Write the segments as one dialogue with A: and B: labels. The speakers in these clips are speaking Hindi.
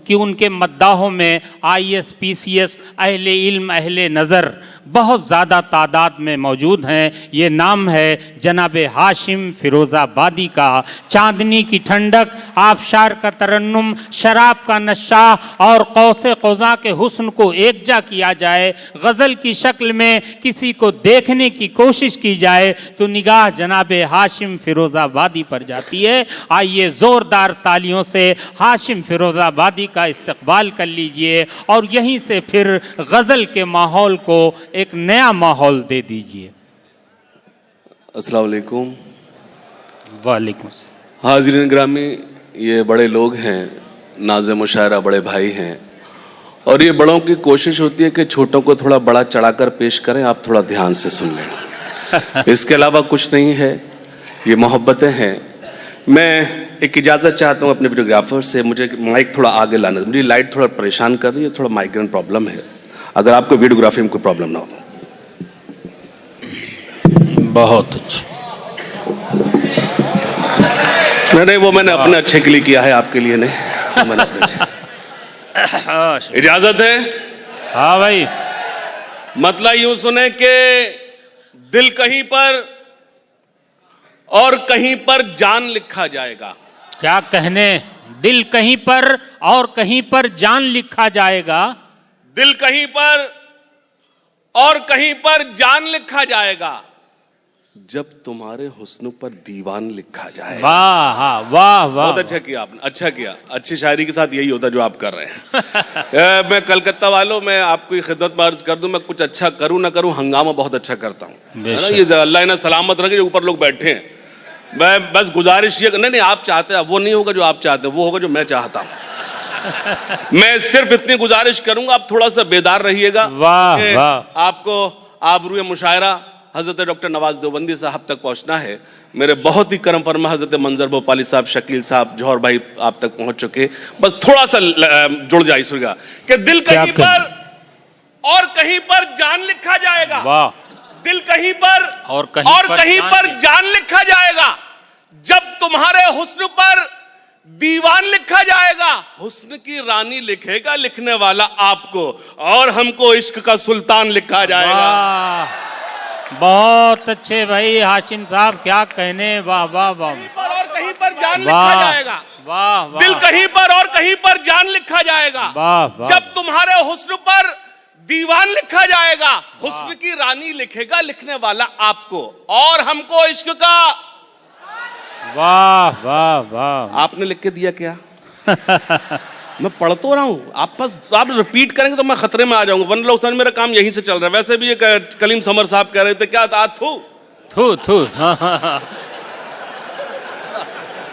A: कि उनके मद्दाहों में IAS PCS अहले इल्म अहले नज़र बहुत ज़्यादा तादाद में मौजूद हैं। ये नाम है जनाब हाशिम फिरोज़ाबादी का। चांदनी की ठंडक, आबशार का तरन्नुम, शराब का नशा और कौसे क़ुज़ा के हुस्न को एकजा किया जाए, गज़ल की शक्ल में किसी को देखने की कोशिश की जाए तो निगाह जनाब हाशिम फिरोज़ाबादी पर जाती है। आइए ज़ोरदार तालियों से हाशिम फिरोज़ाबादी का इस्तक़बाल कर लीजिए और यहीं से फिर गज़ल के माहौल को एक नया माहौल दे दीजिए।
B: अस्सलाम वालेकुम।
A: वालेकुम।
B: हाज़रीन ग्रामी, ये बड़े लोग हैं, नाज़े मुशायरा बड़े भाई हैं, और ये बड़ों की कोशिश होती है कि छोटों को थोड़ा बड़ा चढ़ाकर पेश करें। आप थोड़ा ध्यान से सुन लें, इसके अलावा कुछ नहीं है, ये मोहब्बतें हैं। मैं एक इजाज़त चाहता हूँ अपने वीडियोग्राफर से, मुझे माइक थोड़ा आगे लाना, मुझे लाइट थोड़ा परेशान कर रही है, थोड़ा माइग्रेन प्रॉब्लम है, अगर आपको वीडियोग्राफी में कोई प्रॉब्लम ना हो।
A: बहुत अच्छा।
B: नहीं, वो मैंने अपने अच्छे के लिए किया है, आपके लिए नहीं, मैंने अपने अच्छे। इजाजत है?
A: हाँ भाई।
B: मतलब यूं सुने कि दिल कहीं पर और कहीं पर जान लिखा जाएगा।
A: क्या कहने, दिल कहीं पर और कहीं पर जान लिखा जाएगा।
B: दिल कहीं पर और कहीं पर जान लिखा जाएगा, जब तुम्हारे हुस्न पर दीवान लिखा जाएगा।
A: वाह वाह वाह,
B: बहुत अच्छा किया आपने, अच्छा किया। अच्छी शायरी के साथ यही होता जो आप कर रहे हैं। मैं कलकत्ता वालों, मैं आपकी खिदमत में अर्ज कर दूं, मैं कुछ अच्छा करूं ना करूं, हंगामा बहुत अच्छा करता हूं, है ना। ये अल्लाह इन्हें सलामत रखे, जो ऊपर लोग बैठे हैं। मैं बस गुजारिश ये, नहीं आप चाहते हैं, वो नहीं होगा जो आप चाहते हैं, वो होगा जो मैं चाहता हूं। मैं सिर्फ इतनी गुजारिश करूंगा, आप थोड़ा सा बेदार रहिएगा।
A: वाह वाह।
B: आपको आबरूए मुशायरा हजरत डॉक्टर नवाज देवबंदी साहब तक पहुंचना है। मेरे बहुत ही करम फरमा हजरत मंजर भोपाली साहब, शकील साहब, जौहर भाई आप तक पहुंच चुके। बस थोड़ा सा जुड़ जाए इसका कि दिल कहीं पर और कहीं पर जान लिखा जाएगा।
A: वाह।
B: दिल कहीं पर और कहीं पर जान लिखा जाएगा, जब तुम्हारे हुस्न पर दीवान लिखा जाएगा। हुस्न की रानी लिखेगा लिखने वाला आपको, और हमको इश्क का सुल्तान लिखा जाएगा।
A: बहुत अच्छे भाई हाशिम साहब, क्या कहने। वाह वाह वाह।
B: और कहीं पर जान लिखा जाएगा।
A: वाह वाह।
B: दिल कहीं पर और कहीं पर जान लिखा जाएगा,
A: वाह वाह।
B: जब तुम्हारे हुस्न पर दीवान लिखा जाएगा। हुस्न की रानी लिखेगा लिखने वाला आपको, और हमको इश्क का।
A: वाह वाह वाह।
B: आपने लिख के दिया क्या? मैं पढ़ तो रहा हूं, आप रिपीट करेंगे तो मैं खतरे में आ जाऊंगा, वरना लोग समझ मेरा काम यहीं से चल रहा है। वैसे भी ये कलीम समर साहब कह रहे थे, क्या था, थू
A: थू थू।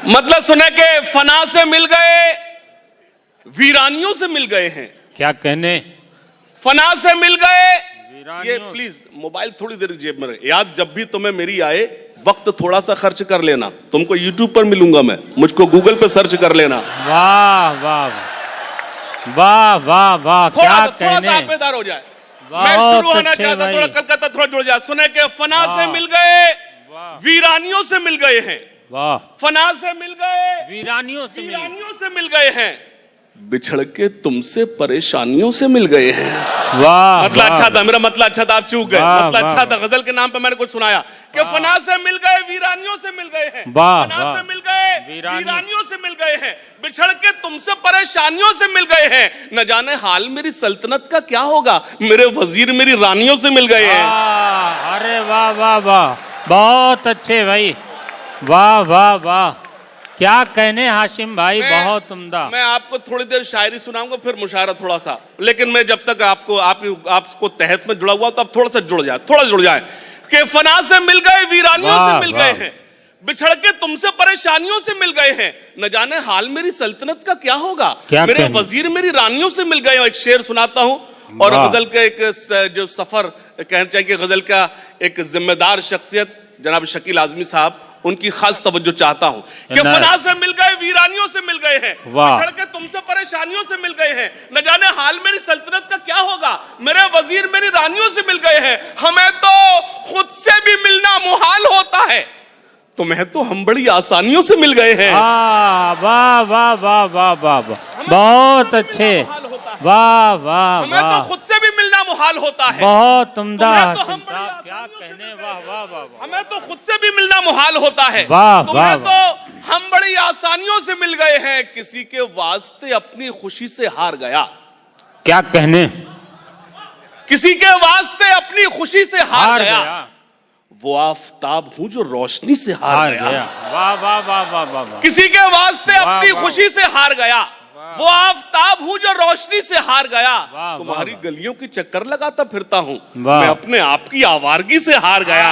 B: मतलब सुने के फना से मिल गए, वीरानियों से मिल गए हैं।
A: क्या कहने,
B: फना से मिल गए। ये प्लीज मोबाइल थोड़ी देर जेब में रहे, याद जब भी तुम्हें मेरी आए, वक्त थोड़ा सा खर्च कर लेना। तुमको YouTube पर मिलूंगा मैं, मुझको Google पे सर्च कर लेना।
A: वाह वाह वाह वाह वाह। क्या कहने,
B: थोड़ा सा बेदार हो जाए। मैं शुरू होना चाहता, थोड़ा कलकत्ता थोड़ा जुड़ जाए। सुने के फना से मिल गए, वीरानियों से मिल गए हैं। वाह। फना से मिल गए,
A: वीरानियों से
B: मिल गए हैं, बिछड़ के तुमसे परेशानियों से मिल गए हैं।
A: वाह।
B: मतलब अच्छा था, मेरा मतलब अच्छा था, आप चूक गए। मतलब अच्छा था, गजल के नाम पे मैंने कुछ सुनाया कि फना से मिल गए, वीरानियों से मिल गए हैं। फना से मिल गए, वीरानियों से मिल गए हैं, बिछड़ के तुमसे परेशानियों से मिल गए हैं। न जाने हाल मेरी सल्तनत का क्या होगा, मेरे वजीर मेरी रानियों से मिल गए हैं।
A: अरे वाह वाह वाह, बहुत अच्छे भाई। वाह वाह वाह, क्या कहने हाशिम भाई, बहुत उम्दा।
B: मैं आपको थोड़ी देर शायरी सुनाऊंगा, फिर मुशायरा थोड़ा सा, लेकिन मैं जब तक आपको तहत में जुड़ा हुआ, तो अब थोड़ा सा जुड़ जाए कि फना से मिल गए, वीरानियों से मिल गए हैं, बिछड़ के तुमसे परेशानियों से मिल गए हैं। न जाने हाल मेरी सल्तनत का क्या होगा, मेरे वजीर मेरी रानियों से मिल गए। एक शेर सुनाता हूं, और गजल के एक जो सफर कहना चाहिए, गजल का एक जिम्मेदार शख्सियत जनाब शकील आजमी साहब, उनकी खास तवज्जो चाहता हूं कि फना से मिल गए, वीरानियों से मिल गए हैं, बिछड़ के तुमसे परेशानियों से मिल गए हैं। न जाने हाल मेरी सल्तनत का क्या होगा, मेरे वजीर मेरी रानियों से मिल गए हैं। हमें तो खुद से भी मिलना मुहाल होता है, तुम्हें तो हम बड़ी आसानियों से मिल गए हैं।
A: वाह वाह वाह वाह वाह वाह। बहुत अच्छे, वाह वाह
B: हमें तो
A: वाह,
B: खुद से भी मिलना मुहाल होता है।
A: बहुत उम्दा
B: तुम्हें तो
A: हाशिम
B: हम बड़ी
A: साहब, क्या
B: आसानियों से
A: कहने,
B: मिलते
A: वाह
B: हैं।
A: वाह वाह वाह,
B: हमें तो खुद से भी मिलना मुहाल होता है।
A: वाह,
B: तुम्हें
A: वाह,
B: तो हम बड़ी आसानियों से मिल गए हैं। किसी के वास्ते अपनी खुशी से हार गया,
A: क्या कहने,
B: किसी के वास्ते अपनी खुशी से हार
A: हार
B: गया।
A: गया,
B: वो आफताब हूं जो रोशनी से
A: हार
B: हार
A: गया,
B: गया।
A: वाह वाह वाह वाह वाह वाह,
B: किसी के वास्ते
A: वाह,
B: अपनी
A: वाह।
B: खुशी से हार गया। वो आफताब हूं जो रोशनी से हार गया।
A: वाह,
B: तुम्हारी
A: वाह।
B: गलियों की चक्कर लगाता फिरता हूं,
A: वाह।
B: मैं अपने आप की आवारगी से हार गया।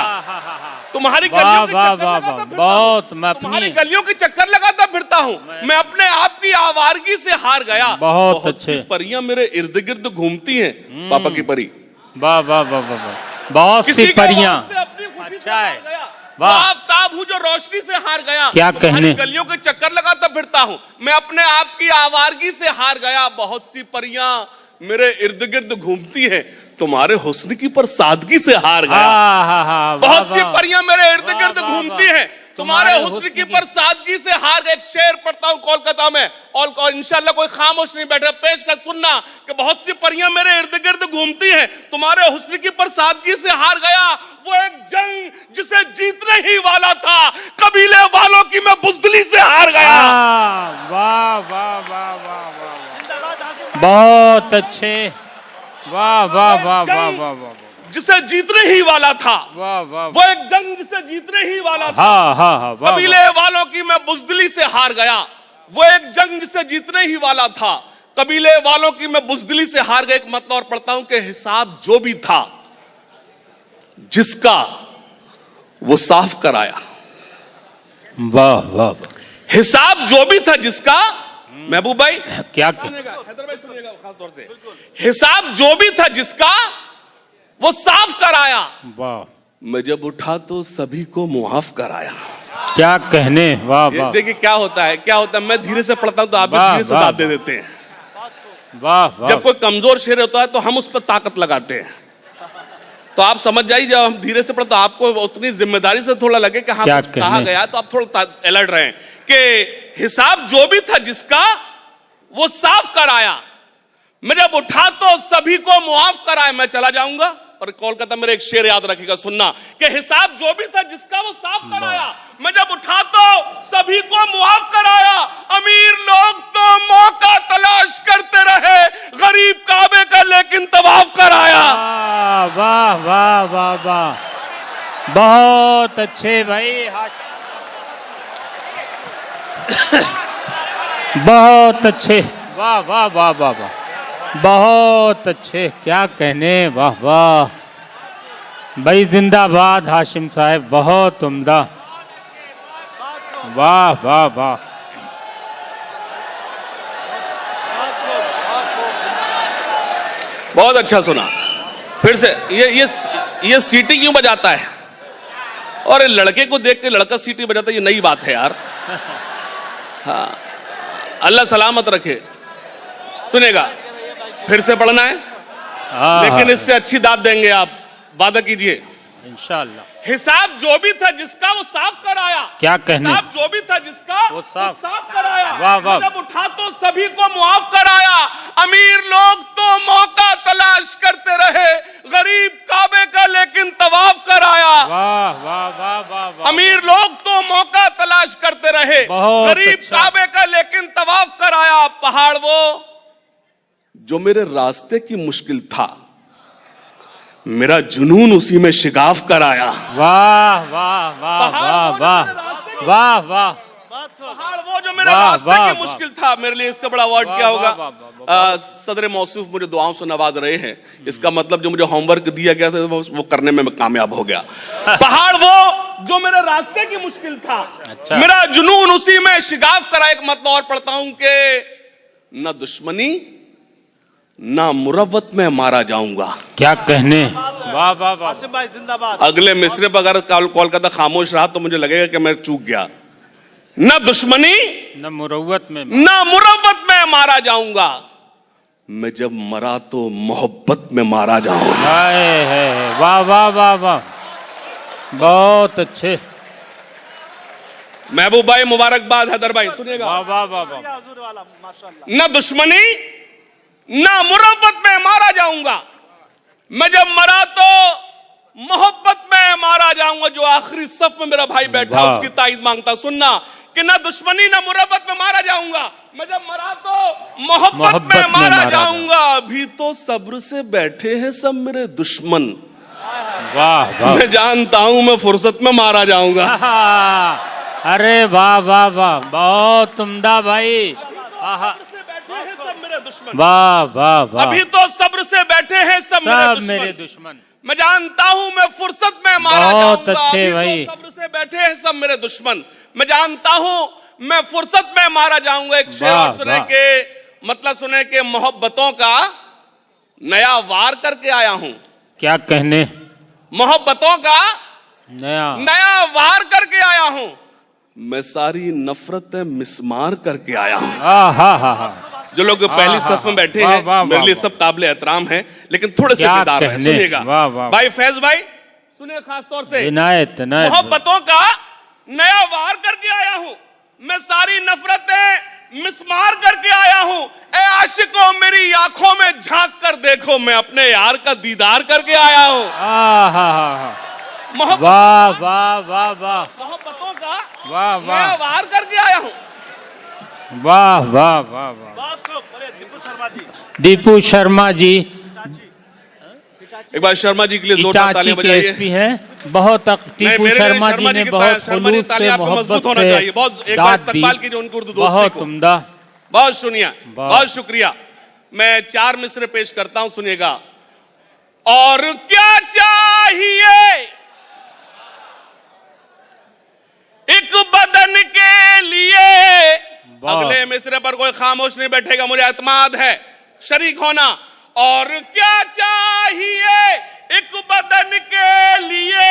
B: तुम्हारी
A: वाह,
B: गलियों की
A: वाह,
B: चक्कर
A: वाह,
B: लगाता
A: वाह,
B: फिरता हूं।
A: बहुत, मैं अपनी-
B: तुम्हारी गलियों की चक्कर लगाता फिरता हूं, मैं अपने आप की आवारगी से हार गया।
A: बहुत
B: सी
A: अच्छे।
B: परियां मेरे इर्द गिर्द घूमती हैं, पापा की परी।
A: वाह वाह वाह वाह वाह, बहुत सी
B: किसी के
A: परियां,
B: वास्ते अपनी खुशी से
A: अच्छा
B: हार
A: है।
B: गया।
A: वाह।
B: वो आफताब हूं जो रोशनी से हार गया।
A: क्या
B: तुम्हारी
A: कहने।
B: गलियों के चक्कर लगाता फिरता हूं, मैं अपने आप की आवारगी से हार गया। बहुत सी परियां मेरे इर्द गिर्द घूमती हैं, तुम्हारे हुस्न की पर सादगी से हार गया।
A: हाँ हाँ हाँ,
B: बहुत सी परियां मेरे इर्द गिर्द
A: वाह, वाह,
B: घूमती
A: वाह।
B: हैं, तुम्हारे हुस्न की पर सादगी से हार गए। एक शेर पढ़ता हूं कोलकाता में, और इंशाल्लाह कोई खामोश नहीं बैठा, पेश कर सुनना कि बहुत सी परियां मेरे इर्द गिर्द घूमती हैं, तुम्हारे हुस्न की पर सादगी से हार गया। वो एक जंग जिसे जीतने ही वाला था, कबीले वालों की मैं बुज़दिली से हार गया।
A: वाह वाह वाह वाह वाह, बहुत अच्छे, वाह वाह वाह वाह वाह वाह,
B: जिसे जीतने ही वाला था,
A: वाह वाह,
B: वो एक जंग जिसे जीतने ही वाला था,
A: हाँ हाँ हाँ, वाह
B: कबीले वालों की मैं बुज़दिली से हार गया। वो एक जंग जिसे जीतने ही वाला था, कबीले वालों की मैं बुज़दिली से हार गया। एक मतलब और पढ़ता हूं कि हिसाब जो भी था जिसका, वो साफ कराया।
A: वाह वाह,
B: हिसाब जो भी था जिसका, महबूब भाई
A: क्या
B: हैदर भाई सुनिएगा खास तौर से, हिसाब जो भी था जिसका, वो साफ कराया।
A: वाह,
B: मैं जब उठा तो सभी को मुआफ कराया।
A: क्या कहने, वाह
B: ये
A: वाह,
B: देखिए क्या होता है, क्या होता है। मैं धीरे से पढ़ता हूं तो आप भी
A: वाह,
B: धीरे से
A: वाह,
B: दाद दे
A: वाह।
B: देते हैं।
A: वाह वाह,
B: जब कोई कमजोर शेर होता है तो हम उस पर ताकत लगाते हैं। तो आप समझ जाइए, जब हम धीरे से पढ़ते तो आपको उतनी जिम्मेदारी से थोड़ा लगे कि हाँ
A: क्या
B: कुछ कहा
A: कहने।
B: गया, तो आप थोड़ा अलर्ट रहें कि हिसाब जो भी था जिसका, वो साफ कराया। मैं जब उठा तो सभी को मुआफ कराया। मैं चला जाऊंगा और कोलकाता मेरे एक शेर याद रखिएगा, सुनना कि हिसाब जो भी था जिसका, वो साफ कराया। मैं जब उठा तो सभी को मुआफ कराया। अमीर लोग तो मौका तलाश करते रहे, गरीब काबे का लेकिन तवाफ कराया।
A: वाह वाह वाह वाह, बहुत अच्छे भाई, बहुत अच्छे, वाह वाह वाह वाह वाह, बहुत अच्छे, क्या कहने, वाह वाह भाई, जिंदाबाद हाशिम साहब, बहुत उम्दा, वाह वाह वाह,
B: बहुत अच्छा सुना। फिर से ये सीटी क्यों बजाता है? और लड़के को देख के लड़का सीटी बजाता है, ये नई बात है यार। हाँ, अल्लाह सलामत रखे। सुनेगा, फिर से पढ़ना है, लेकिन इससे अच्छी दाद देंगे आप, वादा कीजिए
A: इंशाअल्लाह।
B: हिसाब जो भी था जिसका, वो साफ कराया।
A: क्या कहने,
B: हिसाब जो भी था जिसका,
A: वो साफ
B: कराया।
A: वाह, वाह।
B: जब उठा तो सभी को मुआफ कराया। अमीर लोग तो मौका तलाश करते रहे, गरीब काबे का लेकिन तवाफ कराया।
A: वाह वाह वाह वाह वाह,
B: अमीर लोग तो मौका तलाश करते रहे,
A: बहुत
B: गरीब
A: अच्छा।
B: काबे का लेकिन तवाफ कराया। पहाड़ वो जो मेरे रास्ते की मुश्किल था, मेरा जुनून उसी में शिगाफ कराया।
A: वाह वाह वाह वाह वाह वाह वाह,
B: पहाड़ वो जो मेरे
A: वाह,
B: रास्ते
A: वाह,
B: की मुश्किल था, मेरे लिए इससे बड़ा वर्ड
A: वाह,
B: क्या
A: वाह,
B: होगा?
A: वाह, वाह,
B: सदर मौसूफ मुझे दुआओं से नवाज रहे हैं। इसका मतलब जो मुझे होमवर्क दिया गया था वो करने में मैं कामयाब हो गया। पहाड़ वो जो मेरे रास्ते की मुश्किल था,
A: अच्छा।
B: मेरा जुनून उसी में शिगाफ करा। एक मतलब और पढ़ता हूं कि न दुश्मनी ना मुरव्वत में मारा जाऊंगा।
A: क्या कहने, वाह वाह वाह,
C: भाई जिंदाबाद।
B: अगले मिसरे पर अगर कोलकाता खामोश रहा तो मुझे लगेगा कि मैं चूक गया। न दुश्मनी
A: न मुरव्वत में,
B: ना मुरव्वत में मारा जाऊंगा, मैं जब मरा तो मोहब्बत में मारा जाऊंगा।
A: हाय है, वाह वाह वाह वाह, बहुत अच्छे,
B: महबूब भाई मुबारकबाद। हैदर भाई सुनिएगा,
A: वाह वाह वाह वाह,
B: न दुश्मनी न मुरब्बत में मारा जाऊंगा, मैं जब मरा तो मोहब्बत में मारा जाऊंगा। जो आखिरी सफ में मेरा भाई बैठा
A: वाह।
B: उसकी ताईद मांगता, सुनना कि ना दुश्मनी ना मुरब्बत में मारा जाऊंगा, मैं जब मरा तो मोहब्बत में मारा जाऊंगा। अभी तो सब्र से बैठे हैं सब मेरे दुश्मन,
A: वाह वाह,
B: मैं जानता हूं मैं फुर्सत में मारा जाऊंगा।
A: अरे वाह वाह वाह, बहुत उम्दा भाई, आहा, वाह वाह वाह,
B: अभी तो सब्र से बैठे हैं सब
A: मेरे दुश्मन,
B: मैं जानता हूं मैं फुर्सत में मारा
A: बहुत
B: जाऊंगा।
A: अच्छे
B: अभी
A: भाई।
B: तो सब्र से बैठे हैं सब मेरे दुश्मन, मैं जानता हूं मैं फुर्सत में मारा जाऊंगा। एक शेर
A: वाह,
B: और सुने
A: वाह।
B: के मतलब सुने के मोहब्बतों का नया वार करके आया हूं,
A: क्या कहने,
B: मोहब्बतों का
A: नया
B: नया वार करके आया हूं, मैं सारी नफरतें मिसमार करके आया हूं।
A: हा हा हा,
B: जो लोग पहली सफ में बैठे
A: वाह,
B: हैं
A: वाह,
B: मेरे
A: वाह,
B: लिए
A: वाह।
B: सब काबिल एहतराम है, लेकिन थोड़े से
A: क्या
B: बेदार हैं।
A: कहने,
B: सुनिएगा
A: वाह, वाह।
B: भाई फैज भाई, सुनिए खास तौर से,
A: इनायत इनायत,
B: मोहब्बतों का नया वार करके आया हूं, मैं सारी नफरतें मिसमार करके आया हूं। ए आशिकों मेरी आंखों में झांक कर देखो, मैं अपने यार का दीदार करके आया हूं।
A: हा हा हा,
B: मोहब्बत
A: वाह वाह वाह वाह,
B: मोहब्बतों का
A: वाह
B: नया
A: वाह
B: वार करके आया हूं।
A: वाह वाह वाह वाह, दीपू शर्मा जी
B: एक बार शर्मा जी के लिए जोरदार
A: इटाची
B: तालियां
A: के
B: बजाइए।
A: एसपी हैं, बहुत टीपू शर्मा जी ने बहुत खुलूस से मोहब्बत
B: होना
A: से
B: चाहिए, बहुत एक बार
A: दाद दी,
B: इस्तकबाल कीजिए उनकी उर्दू दोस्ती
A: बहुत
B: को।
A: उम्दा,
B: बहुत सुनिए,
A: वाह।
B: बहुत शुक्रिया। मैं 4 मिसरे पेश करता हूं, सुनिएगा। और क्या चाहिए एक बदन के लिए,
A: वाह।
B: अगले मिसरे पर कोई खामोश नहीं बैठेगा, मुझे एतमाद है, शरीक होना। और क्या चाहिए एक बदन के लिए,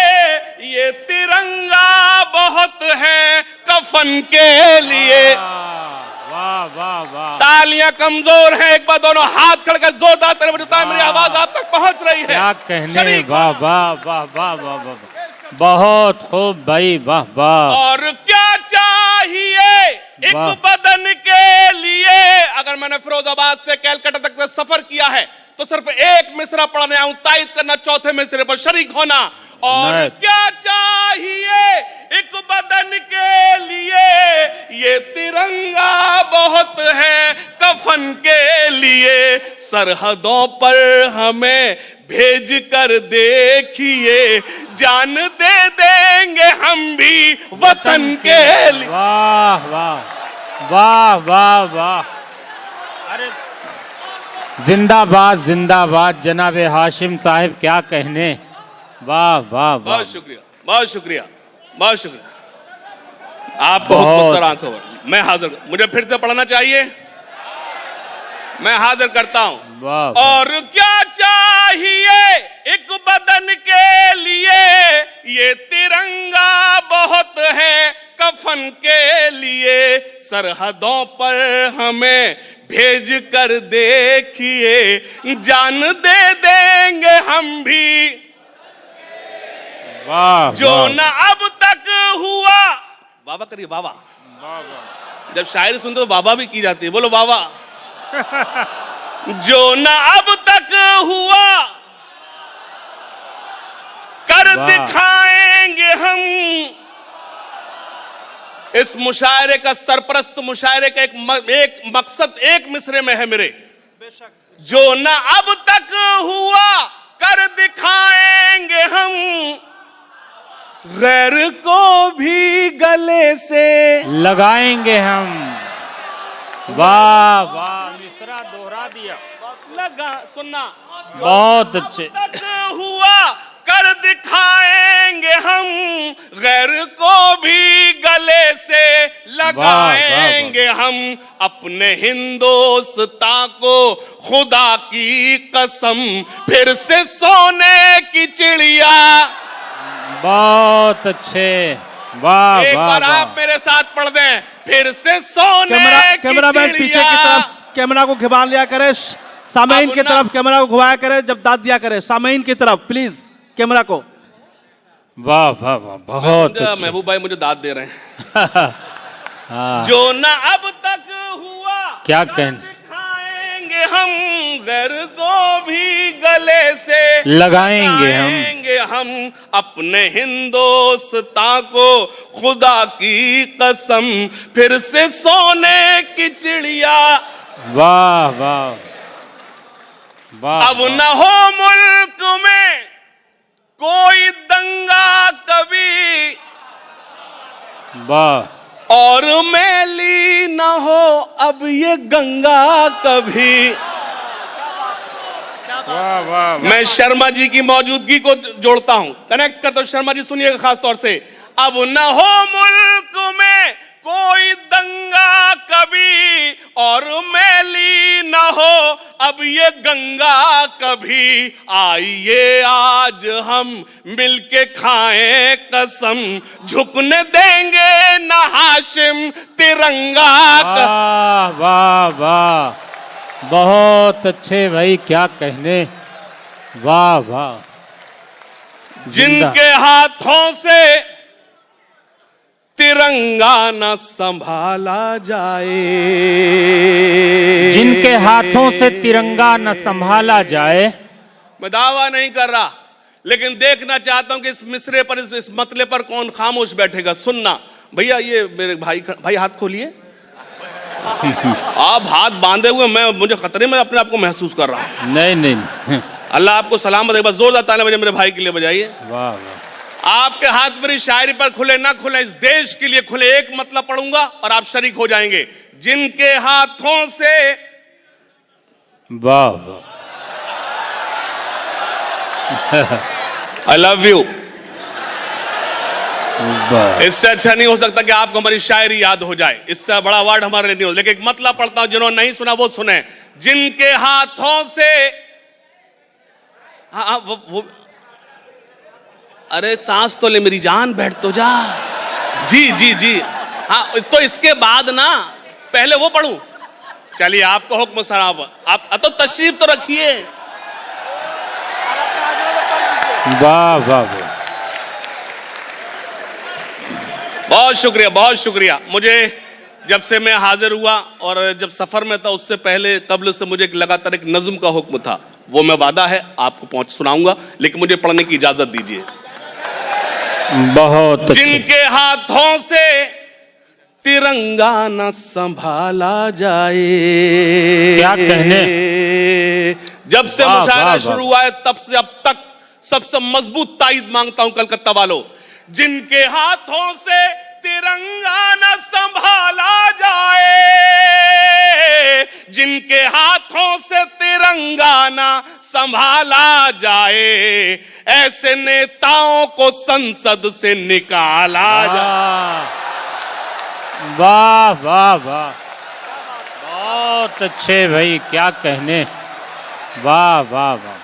B: ये तिरंगा बहुत है कफन के लिए।
A: वाह वाह वाह,
B: तालियां कमजोर हैं, एक बार दोनों हाथ खड़े कर जोरदार तरह बजाता है, मेरी आवाज आप तक पहुंच रही है।
A: क्या कहने,
B: शरीक
A: वाह वाह वाह वाह वाह वाह, बहुत खूब भाई, वाह वाह।
B: और क्या चाहिए एक
A: वाह।
B: बदन के लिए, अगर मैंने फिरोजाबाद से कैलकाटा तक सफर किया है तो सिर्फ एक मिसरा पढ़ने आऊं, तायद करना, चौथे मिसरे पर शरीक होना। और
A: नहीं।
B: क्या चाहिए एक बदन के लिए, ये तिरंगा बहुत है कफन के लिए। सरहदों पर हमें भेज कर देखिए, जान दे देंगे हम भी वतन के लिए।
A: वाह वाह वाह वाह वाह, अरे जिंदाबाद जिंदाबाद जनाबे हाशिम साहिब, क्या कहने, वाह वाह वाह,
B: बहुत शुक्रिया, बहुत शुक्रिया, बहुत शुक्रिया। आप बहुत
A: बहुत।
B: मुस्तर आंखों पर। मैं हाजिर, मुझे फिर से पढ़ना चाहिए, मैं हाजिर करता हूं।
A: वाह।
B: और क्या चाहिए एक बदन के लिए, ये तिरंगा बहुत है कफन के लिए। सरहदों पर हमें भेज कर देखिए, जान दे देंगे हम भी,
A: वाह
B: जो
A: वाह,
B: न अब तक हुआ। बाबा करिए, बाबा। जब शायरी सुनते तो बाबा भी की जाती है, बोलो बाबा। जो न अब तक हुआ कर
A: वाह।
B: दिखाएंगे हम। इस मुशायरे का सरप्रस्त मुशायरे का एक मकसद एक मिसरे में है मेरे, जो न अब तक हुआ कर दिखाएंगे हम, गैर को भी गले से
A: लगाएंगे हम। वाह वाह, मिसरा दोहरा दिया,
B: लगा, सुनना,
A: बहुत अच्छे।
B: तक हुआ कर दिखाएंगे हम, गैर को भी गले से लगाएंगे हम। अपने हिंदोस्ता को खुदा की कसम, फिर से सोने की चिड़िया।
A: बहुत अच्छे, वाह
B: एक
A: वाह
B: बार
A: वाह,
B: आप मेरे साथ पढ़ दें, फिर से सोने की
C: कैमरामैन पीछे की
B: चिड़िया।
C: तरफ कैमरा को घुमा लिया करे, सामईन
B: अब
C: की
B: ना-
C: तरफ कैमरा को घुमाया करे, जब दाद दिया करे सामईन की तरफ, प्लीज कैमरा को।
A: वाह वाह वाह, बहुत
B: समझा,
A: अच्छा।
B: महबूब भाई मुझे दाद दे रहे हैं।
A: हाँ,
B: जो न अब तक हुआ
A: क्या
B: न
A: कहने।
B: दिखाएंगे हम, घर को भी गले से
A: लगाएंगे हम।
B: लगाएंगे हम अपने हिंदुस्तान को, खुदा की कसम, फिर से सोने की चिड़िया।
A: वाह वाह वाह,
B: अब न हो मुल्क में कोई दंगा कभी,
A: वाह
B: और मैली न हो अब ये गंगा कभी।
A: वाह वाह,
B: मैं शर्मा जी की मौजूदगी को जोड़ता हूं, कनेक्ट करता हूं। शर्मा जी सुनिएगा खास तौर से। अब न हो मुल्क में कोई दंगा कभी, और मैली न हो अब ये गंगा कभी। आइए आज हम मिलके खाएं कसम, झुकने देंगे न हाशिम तिरंगा का।
A: वाह वाह वाह, बहुत अच्छे भाई, क्या कहने। वाह वाह,
B: जिनके हाथों से तिरंगा न संभाला जाए,
A: जिनके हाथों से तिरंगा न संभाला जाए।
B: मैं दावा नहीं कर रहा, लेकिन देखना चाहता हूं कि इस मिसरे पर, इस मतले पर कौन खामोश बैठेगा। सुनना भैया, ये मेरे भाई हाथ खोलिए। आप हाथ बांधे हुए, मुझे खतरे में अपने आप को महसूस कर रहा हूं।
A: नहीं नहीं,
B: अल्लाह आपको सलामत है। बस जोरदार ताली बजाइए मेरे भाई के लिए, बजाइए।
A: वाह वाह,
B: आपके हाथ मेरी शायरी पर खुले ना खुले, इस देश के लिए खुले। एक मतलब पढ़ूंगा और आप शरीक हो जाएंगे। जिनके हाथों से,
A: वाह वाह,
B: आई लव यू।
A: वाह,
B: इससे अच्छा नहीं हो सकता कि आपको हमारी शायरी याद हो जाए। इससे बड़ा अवार्ड हमारे लिए नहीं हो। लेकिन एक मतलब पढ़ता हूं, जिन्होंने नहीं सुना वो सुने। जिनके हाथों से, हाँ वो अरे सांस तो ले मेरी जान, बैठ तो जा। जी जी जी, हाँ तो इसके बाद ना, पहले वो पढ़ूं। चलिए आपको हुक्म सराब, आप तो तशरीफ तो रखिए।
A: वाह वाह वाह,
B: बहुत शुक्रिया, बहुत शुक्रिया। मुझे जब से मैं हाजिर हुआ और जब सफर में था, उससे पहले कब्ल से मुझे लगातार एक नज्म का हुक्म था। वो मैं वादा है आपको सुनाऊंगा, लेकिन मुझे पढ़ने की इजाजत दीजिए।
A: बहुत अच्छे।
B: जिनके हाथों से तिरंगा न संभाला जाए,
A: क्या कहने।
B: जब से
A: वाह,
B: मुशायरा
A: वाह,
B: शुरू हुआ है तब से अब तक सबसे मजबूत ताईद मांगता हूं कलकत्ता वालों। जिनके हाथों से तिरंगा न संभाला जाए, जिनके हाथों से तिरंगा न संभाला जाए, ऐसे नेताओं को संसद से निकाला जाए।
A: वाह वाह वाह, बहुत अच्छे भाई, क्या कहने। वाह वाह वाह,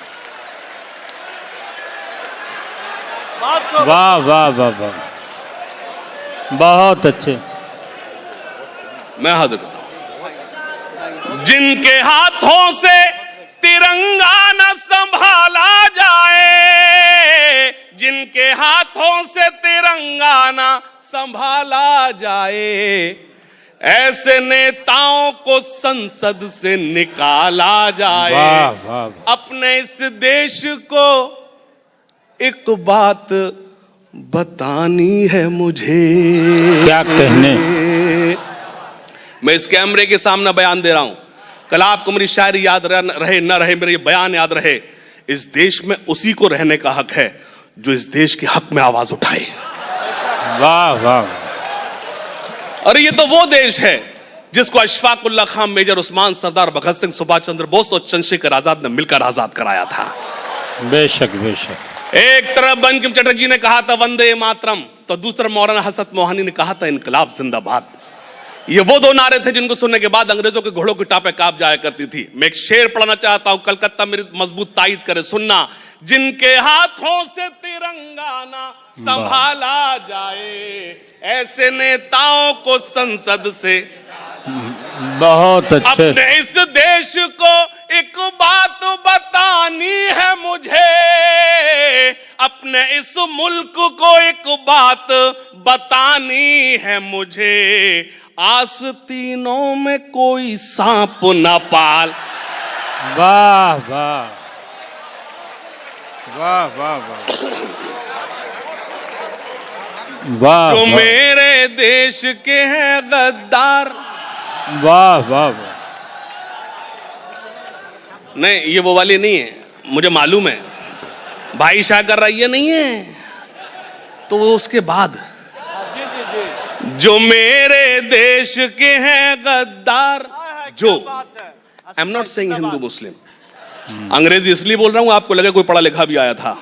A: वाह वाह वाह वाह, बहुत अच्छे।
B: मैं हाजिर करता हूं। जिनके हाथों से तिरंगा न संभाला जाए, जिनके हाथों से तिरंगा न संभाला जाए, ऐसे नेताओं को संसद से निकाला जाए।
A: वाह वाह वाह,
B: अपने इस देश को एक बात बतानी है मुझे।
A: क्या कहने।
B: मैं इस कैमरे के सामने बयान दे रहा हूं। कल आपको मेरी शायरी याद रहे न रहे, मेरे ये बयान याद रहे। इस देश में उसी को रहने का हक है जो इस देश के हक में आवाज उठाए।
A: वाह वाह,
B: और ये तो वो देश है जिसको अशफाक उल्लाह खान, मेजर उस्मान, सरदार भगत सिंह, सुभाष चंद्र बोस और चंद्रशेखर आजाद ने मिलकर आजाद कराया था।
A: बेशक बेशक।
B: एक तरफ बंकिम चटर्जी ने कहा था वंदे मातरम, तो दूसरा मौलाना हसरत मोहानी ने कहा था इनकलाब जिंदाबाद। ये वो दो नारे थे जिनको सुनने के बाद अंग्रेजों के घोड़ों की टापें कांप जाया करती थी। मैं एक शेर पढ़ना चाहता हूं, कलकत्ता मेरी मजबूत ताईद करे, सुनना। जिनके हाथों से तिरंगा ना संभाला जाए, ऐसे नेताओं को संसद से,
A: बहुत अच्छे।
B: अपने इस देश को एक बात बतानी है मुझे, अपने इस मुल्क को बतानी है मुझे, आस्तीनों में कोई सांप न पाल।
A: वाह वाह वाह वाह वाह वाह
B: जो
A: वाह
B: मेरे देश के हैं गद्दार।
A: वाह वाह वाह।
B: नहीं, ये वो वाली नहीं है, मुझे मालूम है भाई शाह कर रहा, ये नहीं है। तो वो उसके बाद जो मेरे देश के हैं गद्दार, जो I am not saying Hindu Muslim, अंग्रेजी इसलिए बोल रहा हूं आपको लगे कोई पढ़ा लिखा भी आया था।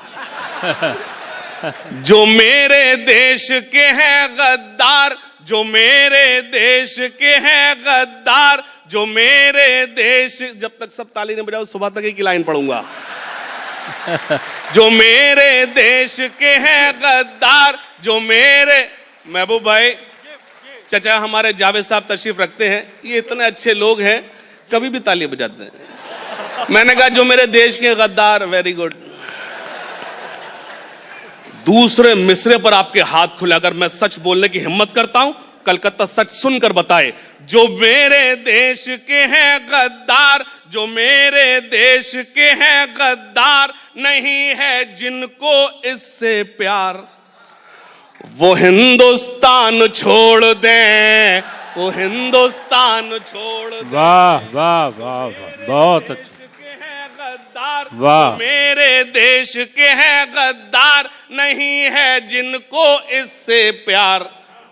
B: जो मेरे देश के हैं गद्दार, जो मेरे देश के हैं गद्दार, जो मेरे देश, जब तक सब ताली नहीं बजाओ सुबह तक एक ही लाइन पढ़ूंगा। जो मेरे देश के हैं गद्दार, जो मेरे, महबूब भाई चचा हमारे जावेद साहब तशरीफ रखते हैं, ये इतने अच्छे लोग हैं कभी भी ताली बजाते हैं। मैंने कहा जो मेरे देश के गद्दार, वेरी गुड। दूसरे मिसरे पर आपके हाथ खुले, अगर मैं सच बोलने की हिम्मत करता हूं, कलकत्ता सच सुनकर बताए। जो मेरे देश के हैं गद्दार, जो मेरे देश के हैं गद्दार, नहीं है जिनको इससे प्यार, वो हिंदुस्तान छोड़ दें, वो हिंदुस्तान छोड़ दें।
A: वाह वाह वाह वाह, बहुत अच्छा।
B: गद्दार,
A: वाह।
B: मेरे देश के हैं गद्दार, नहीं है जिनको इससे प्यार,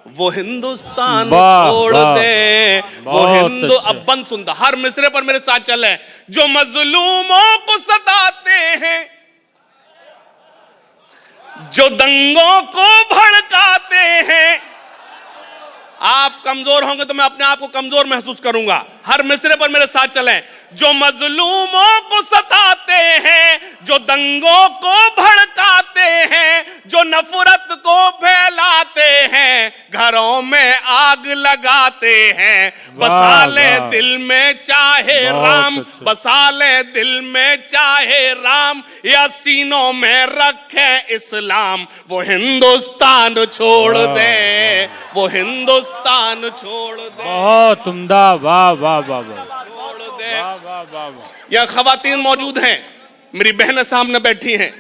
B: वो हिंदुस्तान
A: वाह,
B: छोड़
A: वाह,
B: दे, वो
A: बहुत
B: हिंदू।
A: अच्छे।
B: अब बंद सुनता, हर मिसरे पर मेरे साथ चल है। जो मजलूमों को सताते हैं, जो दंगों को भड़काते हैं, आप कमजोर होंगे तो मैं अपने आप को कमजोर महसूस करूंगा। हर मिसरे पर मेरे साथ चलें। जो मजलूमों को सताते हैं, जो दंगों को भड़काते हैं, जो नफरत को फैलाते हैं, घरों में आग लगाते हैं, बसा ले
A: वाह।
B: दिल में चाहे
A: बहुत
B: राम,
A: अच्छा।
B: बसा ले दिल में चाहे राम, या सीनों में रखे इस्लाम, वो हिंदुस्तान छोड़
A: वाह,
B: दे, वो हिंदुस्तान छोड़ दे,
A: बहुत उम्दा। वाह वाह वाह वाह
B: छोड़ दे।
A: वाह वाह वाह वाह।
B: यहाँ खवातीन मौजूद हैं, मेरी बहनें सामने बैठी हैं,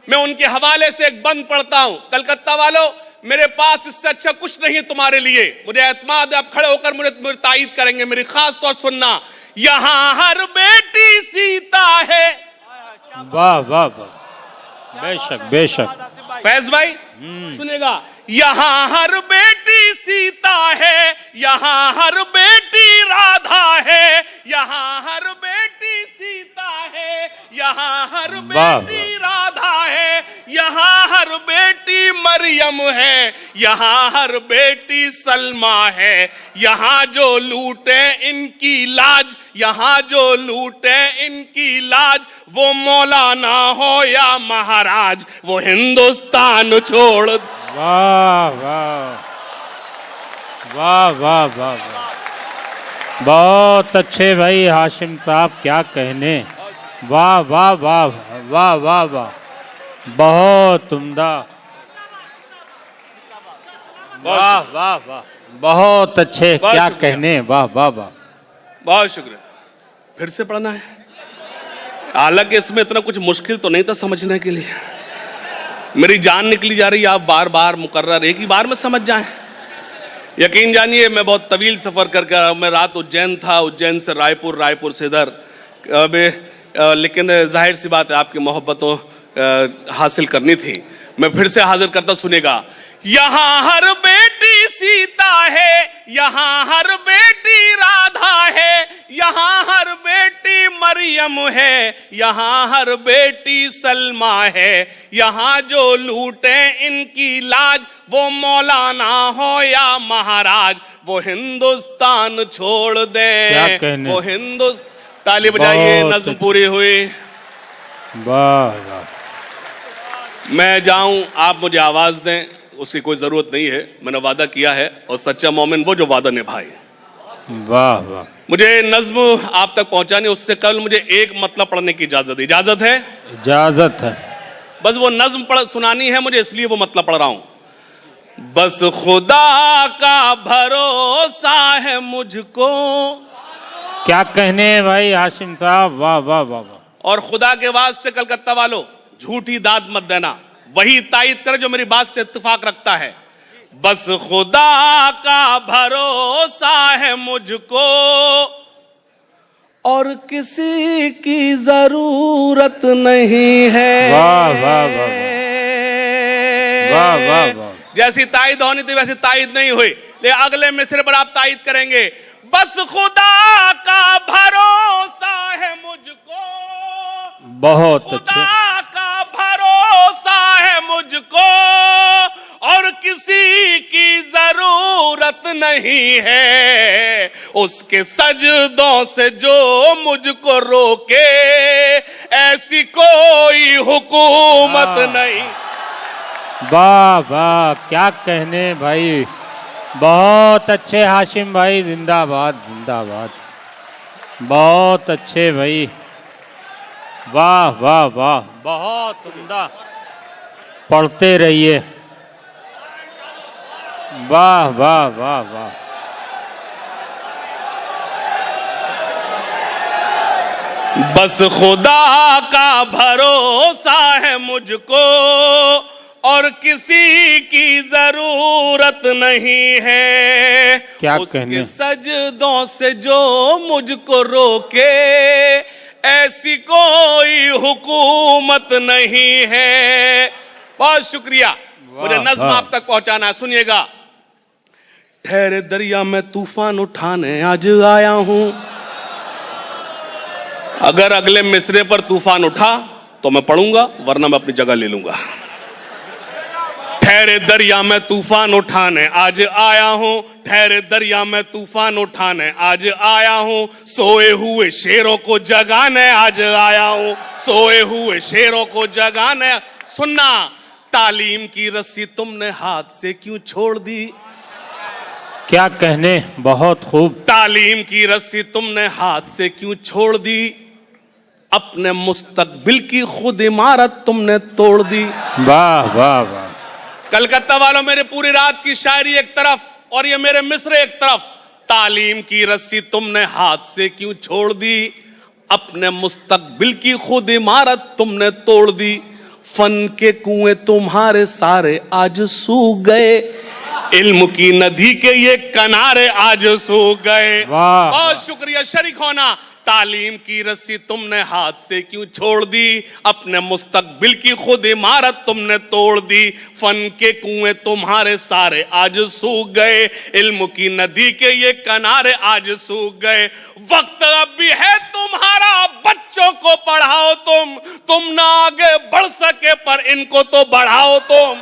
B: मैं उनके हवाले से एक बंद पढ़ता हूं। कलकत्ता वालों, मेरे पास इससे अच्छा कुछ नहीं तुम्हारे लिए, मुझे एतमाद है, आप खड़े होकर मुझे तायीद करेंगे। मेरी खास तौर सुनना, यहाँ हर बेटी सीता है।
A: वाह वाह वाह, बेशक बेशक।
B: फैज भाई सुनेगा, यहाँ हर बेटी सीता है, यहाँ हर बेटी राधा है, यहाँ हर बेटी सीता है, यहाँ हर
A: वाह,
B: बेटी राधा है, यहाँ हर बेटी मरियम है, यहाँ हर बेटी सलमा है। यहाँ जो लूटे इनकी लाज, यहाँ जो लूटे इनकी लाज, वो मौलाना हो या महाराज, वो हिंदुस्तान छोड़।
A: वाह वाह वाह वाह वाह वाह, बहुत अच्छे भाई हाशिम साहब, क्या कहने। वाह वाह वाह वाह वाह वाह, बहुत उम्दा। वाह वाह वाह, बहुत अच्छे,
B: बहुत
A: क्या
B: शुक्रिया।
A: कहने। वाह वाह वाह।
B: बहुत शुक्रिया। फिर से पढ़ना है, हालांकि इसमें इतना कुछ मुश्किल तो नहीं था समझने के लिए। मेरी जान निकली जा रही है, आप बार बार मुकर्रर एक ही बार में समझ जाएं। यकीन जानिए, मैं बहुत तवील सफ़र करके आया। मैं रात उज्जैन था, उज्जैन से रायपुर, रायपुर से इधर। लेकिन जाहिर सी बात है, आपकी मोहब्बतों हासिल करनी थी। मैं फिर से हाजिर करता, सुनेगा। यहाँ हर बेटी सीता है, यहाँ हर बेटी राधा है, यहाँ हर बेटी मरियम है, यहाँ हर बेटी सलमा है। यहाँ जो लूटे इनकी लाज, वो मौलाना हो या महाराज, वो हिंदुस्तान छोड़ दे,
A: क्या कहने।
B: वो हिंदुस्तान। ताली बजाइए,
A: बहुत
B: नज़्म पूरी हुई।
A: वाह वाह।
B: मैं जाऊं, आप मुझे आवाज दें, उसकी कोई जरूरत नहीं है। मैंने वादा किया है, और सच्चा मोमिन वो जो वादा निभाए।
A: वाह वाह।
B: मुझे नज्म आप तक पहुंचानी, उससे कल मुझे एक मतलब पढ़ने की इजाजत है। इजाजत है?
A: इजाजत है।
B: बस वो नज्म पढ़ सुनानी है मुझे, इसलिए वो मतलब पढ़ रहा हूं। बस खुदा का भरोसा है मुझको।
A: क्या कहने हैं भाई हाशिम साहब, वाह वाह वाह वाह।
B: और खुदा के वास्ते कलकत्ता वालों, झूठी दाद मत देना, वही तायद करे जो मेरी बात से इत्तेफाक रखता है। बस खुदा का भरोसा है मुझको और किसी की जरूरत नहीं है।
A: वाह वाह वाह वाह वाह वाह।
B: जैसी तायद होनी थी वैसी तायद नहीं हुई, लेकिन अगले मिसरे पर आप तायद करेंगे। बस खुदा का भरोसा है मुझको,
A: बहुत अच्छे।
B: खुदा का भरोसा है मुझको और किसी की जरूरत नहीं है। उसके सजदों से जो मुझको रोके ऐसी कोई हुकूमत नहीं।
A: वाह वाह, क्या कहने भाई, बहुत अच्छे हाशिम भाई, जिंदाबाद जिंदाबाद, बहुत अच्छे भाई, वाह वाह वाह, बहुत उम्दा, पढ़ते रहिए, वाह वाह वाह वाह।
B: बस खुदा का भरोसा है मुझको और किसी की जरूरत नहीं है।
A: क्या
B: उसके
A: कहने?
B: सजदों से जो मुझको रोके ऐसी कोई हुकूमत नहीं है। बहुत शुक्रिया, मुझे नज्म
A: वाह।
B: आप तक पहुंचाना है, सुनिएगा। ठहरे दरिया में तूफान उठाने आज आया हूं। अगर अगले मिसरे पर तूफान उठा तो मैं पढ़ूंगा, वरना मैं अपनी जगह ले लूंगा। ठहरे दरिया में तूफान उठाने आज आया हूं, ठहरे दरिया में तूफान उठाने आज आया हूं। सोए हुए शेरों को जगाने आज आया हूं, सोए हुए शेरों को जगाने। सुनना, तालीम की रस्सी तुमने हाथ से क्यों छोड़ दी।
A: क्या कहने, बहुत खूब।
B: तालीम की रस्सी तुमने हाथ से क्यों छोड़ दी। अपने मुस्तकबिल की खुद इमारत तुमने तोड़ दी।
A: वाह वाह वाह।
B: कलकत्ता वालों, मेरे पूरी रात की शायरी एक तरफ और ये मेरे मिसरे एक तरफ। तालीम की रस्सी तुमने हाथ से क्यों छोड़ दी। अपने मुस्तकबिल की खुद इमारत तुमने तोड़ दी। फन के कुएं तुम्हारे सारे आज सूख गए, इल्म की नदी के ये किनारे आज सूख गए।
A: वाह।
B: बहुत शुक्रिया, शरीक होना। तालीम की रस्सी तुमने हाथ से क्यों छोड़ दी। अपने मुस्तकबिल की खुद इमारत तुमने तोड़ दी। फन के कुएं तुम्हारे सारे आज सूख गए, इल्म की नदी के ये किनारे आज सूख गए। वक्त अब भी है तुम्हारा, बच्चों को पढ़ाओ तुम ना आगे बढ़ सके पर इनको तो बढ़ाओ तुम।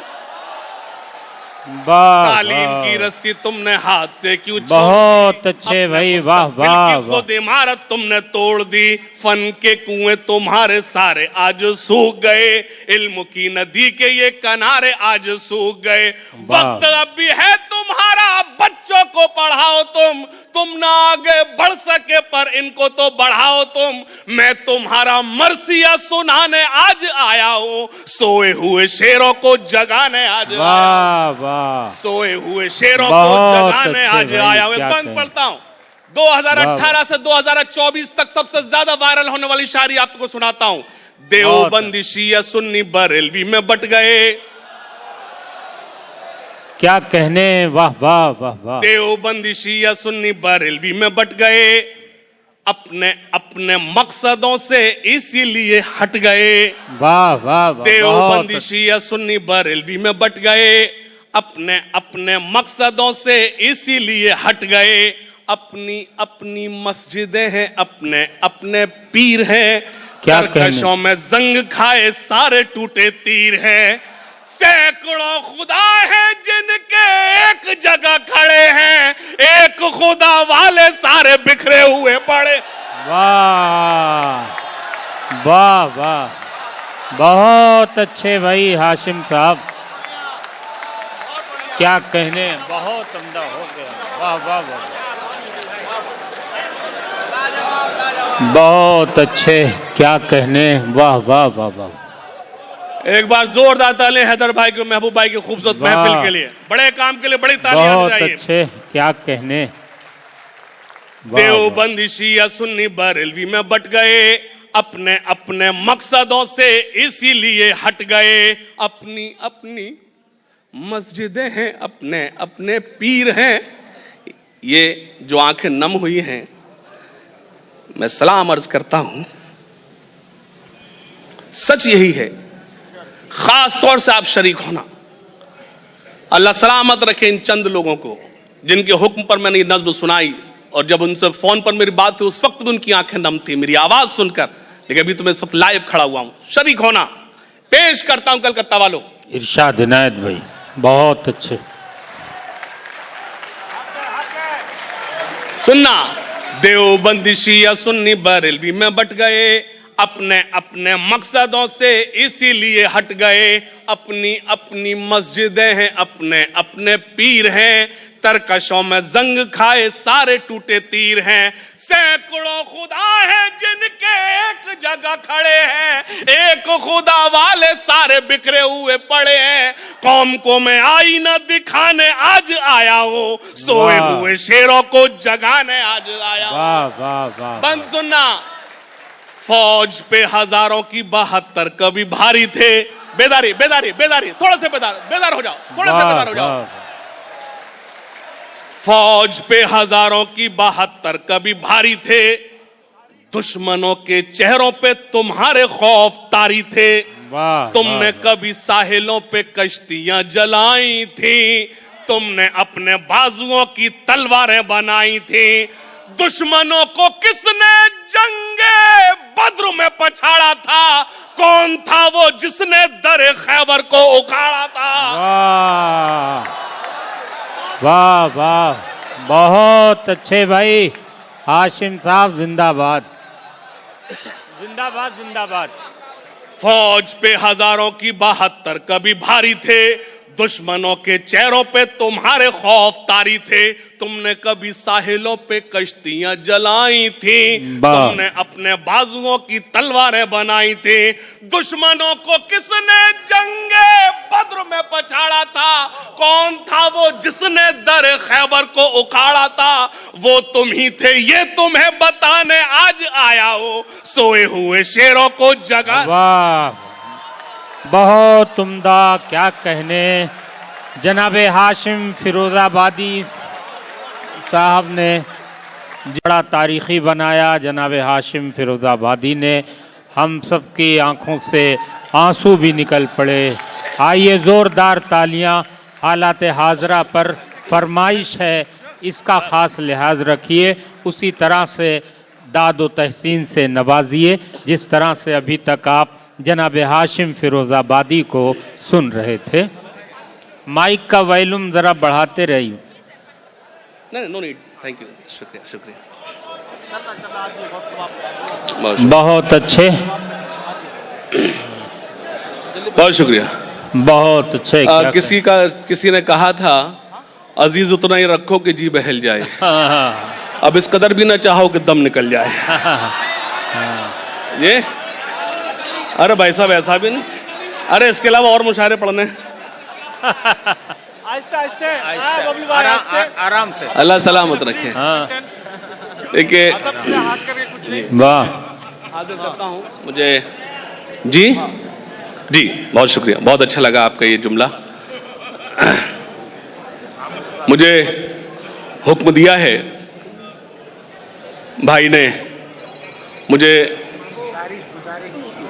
A: वाह
B: तालीम
A: वाह।
B: की रस्सी तुमने हाथ से क्यों छोड़ दी।
A: बहुत अच्छे भाई, वाह
B: मुस्तकबिल
A: वाह
B: की
A: वाह।
B: खुद इमारत तुमने तोड़ दी। फन के कुएं तुम्हारे सारे आज सूख गए, इल्म की नदी के ये किनारे आज सूख गए। वक्त अब भी है तुम्हारा, बच्चों को पढ़ाओ तुम ना आगे बढ़ सके पर इनको तो बढ़ाओ तुम। मैं तुम्हारा मरसिया सुनाने आज आया हूं, सोए हुए शेरों को जगाने आज आया हूं।
A: वाह वाह।
B: सोए हुए शेरों को
A: बहुत
B: जगाने
A: अच्छे
B: आज
A: भाई,
B: आया हूं।
A: क्या
B: बंद
A: कहें।
B: पढ़ता हूं। 2018 से 2024 तक सबसे ज्यादा वायरल होने वाली शायरी आपको सुनाता हूं। देवबंदी शिया सुन्नी बरेलवी में बट गए।
A: क्या कहने, वाह वाह वाह वाह।
B: देवबंदी शिया सुन्नी बरेलवी में बट गए। अपने अपने मकसदों से इसीलिए हट गए।
A: वाह वाह वाह।
B: देवबंदी
A: बहुत
B: शिया सुन्नी बरेलवी में बट गए। अपने अपने मकसदों से इसीलिए हट गए। अपनी अपनी मस्जिदें हैं, अपने अपने पीर हैं।
A: क्या
B: तरकशों में जंग खाए सारे टूटे तीर हैं। सैकड़ों खुदा हैं जिनके एक जगह खड़े हैं, एक खुदा वाले सारे बिखरे हुए पड़े।
A: वाह वाह वाह, बहुत अच्छे भाई हाशिम साहब, क्या कहने, बहुत उम्दा हो गया। वाह वाह वाह, बहुत अच्छे, क्या कहने, वाह वाह वाह वाह।
B: एक बार जोरदार तालियां हैदर भाई को, महबूब भाई की खूबसूरत
A: वाह।
B: महफिल के लिए, बड़े काम के लिए बड़ी तालियां
A: बहुत
B: चाहिए।
A: अच्छे, क्या कहने। वाह,
B: देवबंदी शिया सुन्नी बरेलवी में बट गए, अपने अपने मकसदों से इसीलिए हट गए। अपनी अपनी मस्जिदें हैं, अपने अपने पीर हैं। ये जो आंखें नम हुई हैं, मैं सलाम अर्ज करता हूं, सच यही है। खास तौर से आप शरीक होना। अल्लाह सलामत रखे इन चंद लोगों को जिनके हुक्म पर मैंने ये नज्म सुनाई, और जब उनसे फोन पर मेरी बात हुई उस वक्त भी उनकी आंखें नम थी मेरी आवाज सुनकर, लेकिन अभी तो मैं इस वक्त लाइव खड़ा हुआ हूं। शरीक होना पेश करता हूं कलकत्ता वालों।
A: इरशाद इनायत भाई, बहुत अच्छे।
B: सुनना, देवबंदी शिया सुन्नी बरेलवी में बट गए, अपने अपने मकसदों से इसीलिए हट गए। अपनी अपनी मस्जिदें हैं, अपने अपने पीर हैं। तरकशों में जंग खाए सारे टूटे तीर हैं। सैकड़ों खुदा हैं जिनके एक जगह खड़े हैं, एक खुदा वाले सारे बिखरे हुए पड़े हैं। कौम को मैं आईना दिखाने आज आया हूँ, सोए
A: वाह।
B: हुए शेरों को जगाने आज आया हूँ।
A: वाह वाह वाह।
B: बंद सुनना, फौज पे हजारों की 72 कभी भारी थे। बेदारी बेदारी बेदारी, थोड़ा से बेदार हो जाओ, थोड़ा से बेदार हो जाओ। फौज पे हजारों की 72 कभी भारी थे, दुश्मनों के चेहरों पे तुम्हारे खौफ तारी थे।
A: वाह,
B: तुमने
A: वाह,
B: कभी साहिलों पे कश्तियां जलाई थी, तुमने अपने बाजुओं की तलवारें बनाई थी। दुश्मनों को किसने जंगे बद्र में पछाड़ा था? कौन था वो जिसने दरे खैबर को उखाड़ा था?
A: वाह वाह वाह, बहुत अच्छे भाई। हाशिम साहब जिंदाबाद, जिंदाबाद जिंदाबाद।
B: फौज पे हजारों की 72 कभी भारी थे, दुश्मनों के चेहरों पे तुम्हारे खौफ तारी थे। तुमने कभी साहिलों पे कश्तियां जलाई थी, तुमने अपने बाजुओं की तलवारें बनाई थी। दुश्मनों को किसने जंगे बद्र में पछाड़ा था? कौन था वो जिसने दर खैबर को उखाड़ा था? वो तुम ही थे, ये तुम्हें बताने आज आया हो, सोए हुए शेरों को जगा।
A: वाह, बहुत उम्दा, क्या कहने। जनाबे हाशिम फिरोजाबादी साहब ने बड़ा तारीखी बनाया। जनाबे हाशिम फिरोजाबादी ने हम सब की आंखों से आंसू भी निकल पड़े। आइए ज़ोरदार तालियां। हालात हाजरा पर फरमाइश है, इसका ख़ास लिहाज रखिए, उसी तरह से दाद व तहसीन से नवाजिए जिस तरह से अभी तक आप जनाब हाशिम फिरोजाबादी को सुन रहे थे। माइक का वॉल्यूम ज़रा बढ़ाते रहिए।
B: नहीं, नो नीड, थैंक यू, शुक्रिया शुक्रिया।
A: बहुत अच्छे,
B: बहुत शुक्रिया,
A: बहुत अच्छे। क्या
B: किसी ने कहा था, अजीज उतना ही रखो कि जी बहल जाए।
A: हाँ,
B: अब इस कदर भी ना चाहो कि दम निकल जाए। ये अरे भाई साहब ऐसा भी नहीं। अरे इसके अलावा और मुशायरे पढ़ने।
C: आहिस्ते आहिस्ते, बबलू भाई, आहिस्ते।
A: आराम से।
B: अल्लाह सलामत रखे।
A: हाँ,
B: देखिए,
C: अदब से हाथ करके कुछ नहीं।
A: वाह,
B: हाजिर करता हूँ मुझे। जी जी, बहुत शुक्रिया, बहुत अच्छा लगा आपका ये जुमला। मुझे हुक्म दिया है भाई ने, मुझे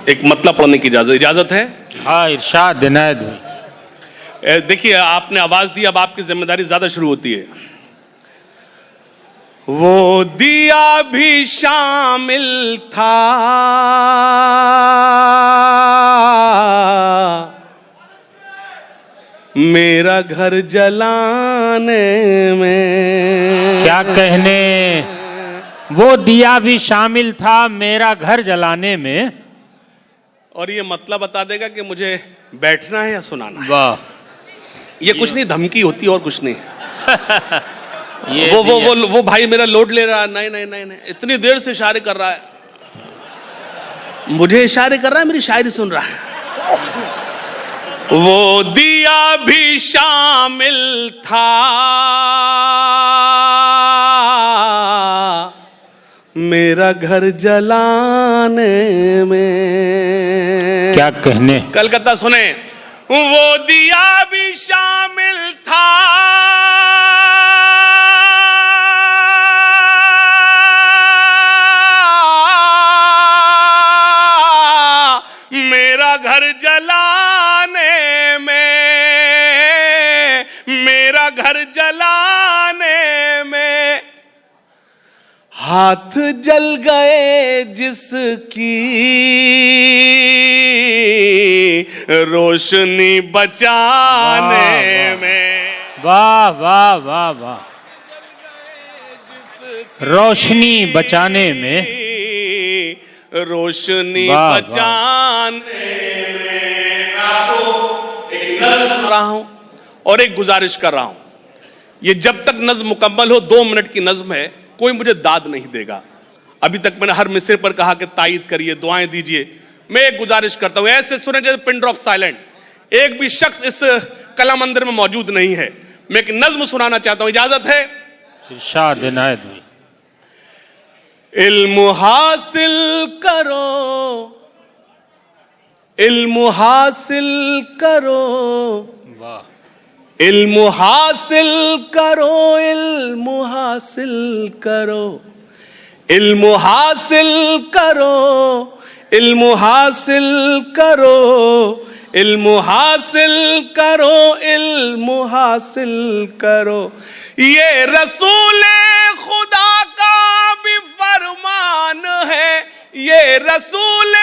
B: एक मतलब पढ़ने की इजाजत है।
A: हाँ, इरशाद इनायत भाई।
B: देखिए, आपने आवाज दी, अब आपकी जिम्मेदारी ज्यादा शुरू होती है। वो दिया भी शामिल था मेरा घर जलाने में।
A: क्या कहने, वो दिया भी शामिल था मेरा घर जलाने में।
B: और ये मतलब बता देगा कि मुझे बैठना है या सुनाना है।
A: वाह,
B: ये कुछ नहीं, धमकी होती और कुछ नहीं।
A: ये
B: वो भाई मेरा लोड ले रहा है। नहीं नहीं नहीं नहीं, इतनी देर से इशारे कर रहा है, मुझे इशारे कर रहा है, मेरी शायरी सुन रहा है। वो दिया भी शामिल था मेरा घर जलाने में।
A: क्या कहने।
B: कलकत्ता सुने, वो दिया भी शामिल था मेरा घर जलाने में, मेरा घर जलाने में। हाथ जल गए जिसकी रोशनी बचाने में।
A: वाह वाह वाह वाह। रोशनी बचाने में,
B: रोशनी
A: वाह, वाह।
B: बचाने में। आपको एक नज़्म सुना रहा हूं और एक गुजारिश कर रहा हूं। ये जब तक नज़्म मुकम्मल हो, 2 मिनट की नज़्म है, कोई मुझे दाद नहीं देगा। अभी तक मैंने हर मिसरे पर कहा कि तायीद करिए, दुआएं दीजिए। मैं एक गुजारिश करता हूं, ऐसे सुने जैसे पिन ड्रॉप साइलेंट। एक भी शख्स इस कला मंदिर में मौजूद नहीं है। मैं एक नज़्म सुनाना चाहता हूं, इजाजत है?
A: इरशाद इनायत भाई।
B: इल्म हासिल करो, इल्म हासिल करो,
A: वाह।
B: इल्म हासिल करो, इल्म हासिल करो, इल्म हासिल करो, इल्म हासिल करो, इल्म हासिल करो, इल्म हासिल करो। ये रसूल खुदा का भी फरमान है, ये रसूल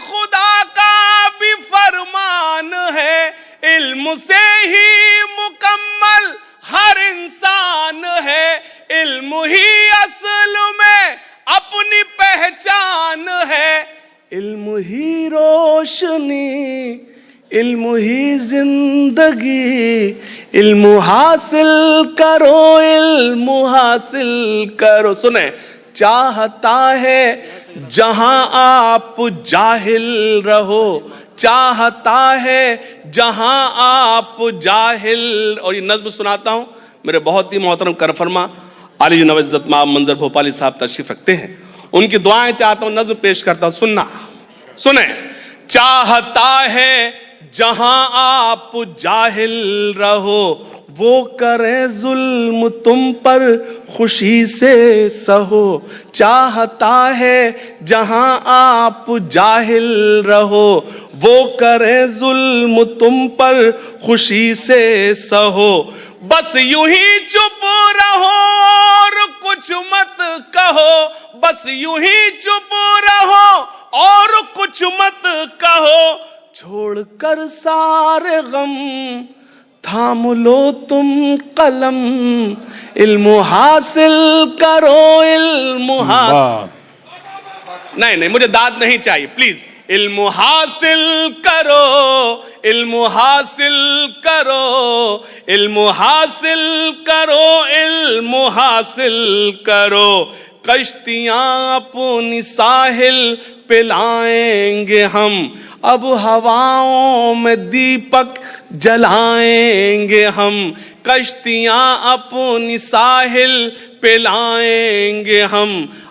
B: खुदा का भी फरमान है। इल्म से ही मुकम्मल हर इंसान है, इल्म ही असल में अपनी पहचान है। इल्म ही रोशनी, इल्म ही जिंदगी, इल्म हासिल करो, इल्म हासिल करो। सुने, चाहता है जहां आप जाहिल रहो, चाहता है जहां आप जाहिल। और ये नज़्म सुनाता हूं, मेरे बहुत ही मोहतरम करफरमा आली नवज़्ज़त माब मंजर भोपाली साहब तशरीफ रखते हैं, उनकी दुआएं चाहता हूं, नज़्म पेश करता हूं, सुनना। सुने, चाहता है जहां आप जाहिल रहो, वो करे जुल्म तुम पर खुशी से सहो। चाहता है जहां आप जाहिल रहो, वो करे जुल्म तुम पर खुशी से सहो। बस यूं ही चुप रहो और कुछ मत कहो, बस यूं ही चुप रहो और कुछ मत कहो। छोड़कर सारे गम थाम लो तुम कलम, इल्म हासिल करो, इल्म हासिल। नहीं, मुझे दाद नहीं चाहिए, प्लीज। इल्म हासिल करो, इल्म हासिल करो, इल्म हासिल करो, इल्म हासिल करो। कश्तियां अपनी साहिल पे लाएंगे हम, अब हवाओं में दीपक जलाएंगे हम। कश्तियां अपनी साहिल पे लाएंगे हम,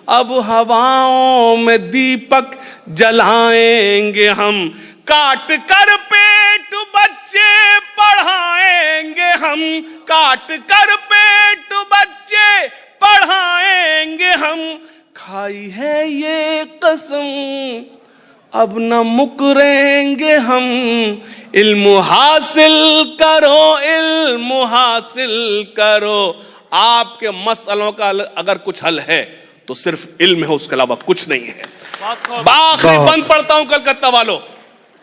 B: अब हवाओं में दीपक जलाएंगे हम। काट कर पेट बच्चे पढ़ाएंगे हम, काट कर पेट बच्चे पढ़ाएंगे हम। खाई है ये कसम अब न मुकरेंगे हम। इल्म हासिल करो, इल्म हासिल करो। आपके मसलों का अगर कुछ हल है तो सिर्फ इल्म है, उसके अलावा कुछ नहीं है। आखिरी बंद पढ़ता हूं कलकत्ता वालों,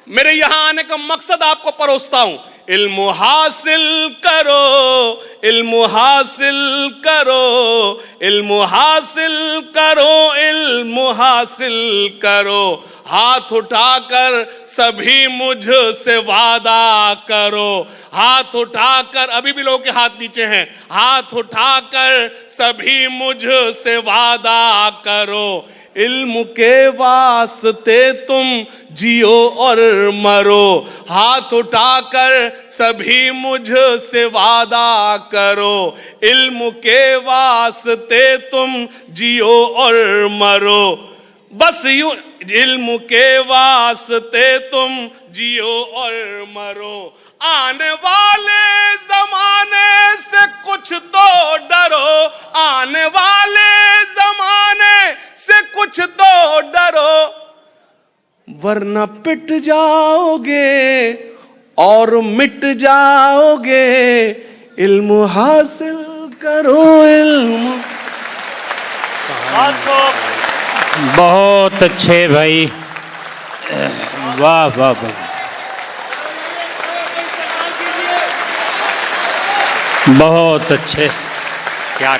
B: मेरे यहां आने का मकसद आपको परोसता हूं। इल्म हासिल करो, इल्म हासिल करो, इल्म हासिल करो, इल्म हासिल करो। हाथ उठाकर सभी मुझसे वादा करो, हाथ उठाकर, अभी भी लोगों के हाथ नीचे हैं, हाथ उठाकर सभी मुझसे वादा करो। इल्म के वास्ते तुम जियो और मरो, हाथ उठाकर सभी मुझसे वादा करो। इल्म के वास्ते तुम जियो और मरो, बस यूं इल्म के वास्ते तुम जियो और मरो। आने वाले जमाने से कुछ तो डरो, आने वाले जमाने से कुछ तो डरो, वरना पिट जाओगे और मिट जाओगे। इल्म हासिल करो, इल्म।
A: बहुत अच्छे भाई, वाह वाह वाह, बहुत अच्छे, क्या